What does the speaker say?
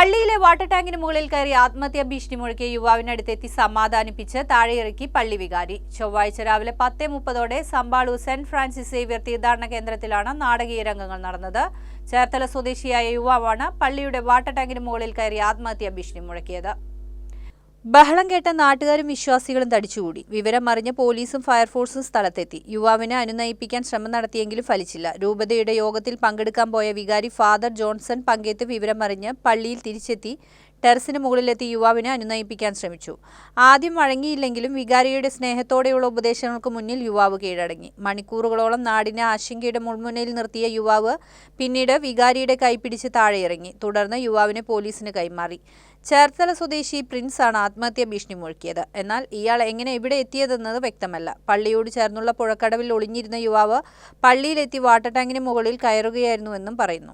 പള്ളിയിലെ വാട്ടർ ടാങ്കിന് മുകളിൽ കയറി ആത്മഹത്യാ ഭീഷണി മുഴക്കിയ യുവാവിനടുത്തെത്തി സമാധാനിപ്പിച്ച് താഴെയിറക്കി പള്ളി വികാരി. ചൊവ്വാഴ്ച രാവിലെ 10:30 സമ്പാളൂർ സെന്റ് ഫ്രാൻസിസ് സേവ്യർ തീർത്ഥാടന കേന്ദ്രത്തിലാണ് നാടകീയ രംഗങ്ങൾ നടന്നത്. ചേർത്തല സ്വദേശിയായ യുവാവാണ് പള്ളിയുടെ വാട്ടർ ടാങ്കിന് മുകളിൽ കയറി ആത്മഹത്യാ ഭീഷണി മുഴക്കിയത്. ബഹളം കേട്ട നാട്ടുകാരും വിശ്വാസികളും തടിച്ചുകൂടി. വിവരം അറിഞ്ഞ പോലീസും ഫയർഫോഴ്സും സ്ഥലത്തെത്തി. യുവാവിനെ അനുനയിപ്പിക്കാൻ ശ്രമം നടത്തിയെങ്കിലും ഫലിച്ചില്ല. രൂപതയുടെ യോഗത്തിൽ പങ്കെടുക്കാൻ പോയ വികാരി ഫാദർ ജോൺസൺ പങ്കെടുത്ത് വിവരമറിഞ്ഞ് പള്ളിയിൽ തിരിച്ചെത്തി ടെറസിന് മുകളിലെത്തി യുവാവിനെ അനുനയിപ്പിക്കാൻ ശ്രമിച്ചു. ആദ്യം വഴങ്ങിയില്ലെങ്കിലും വികാരിയുടെ സ്നേഹത്തോടെയുള്ള ഉപദേശങ്ങൾക്ക് മുന്നിൽ യുവാവ് കീഴടങ്ങി. മണിക്കൂറുകളോളം നാടിനെ ആശങ്കയുടെ മുൾമുനയിൽ നിർത്തിയ യുവാവ് പിന്നീട് വികാരിയുടെ കൈപിടിച്ച് താഴെയിറങ്ങി. തുടർന്ന് യുവാവിനെ പോലീസിന് കൈമാറി. ചേർത്തല സ്വദേശി പ്രിൻസ് ആണ് ആത്മഹത്യാ ഭീഷണി മുഴക്കിയത്. എന്നാൽ ഇയാൾ എങ്ങനെ ഇവിടെ എത്തിയതെന്നത് വ്യക്തമല്ല. പള്ളിയോട് ചേർന്നുള്ള പുഴക്കടവിൽ ഒളിഞ്ഞിരുന്ന യുവാവ് പള്ളിയിലെത്തി വാട്ടർ ടാങ്കിന് മുകളിൽ കയറുകയായിരുന്നുവെന്നും പറയുന്നു.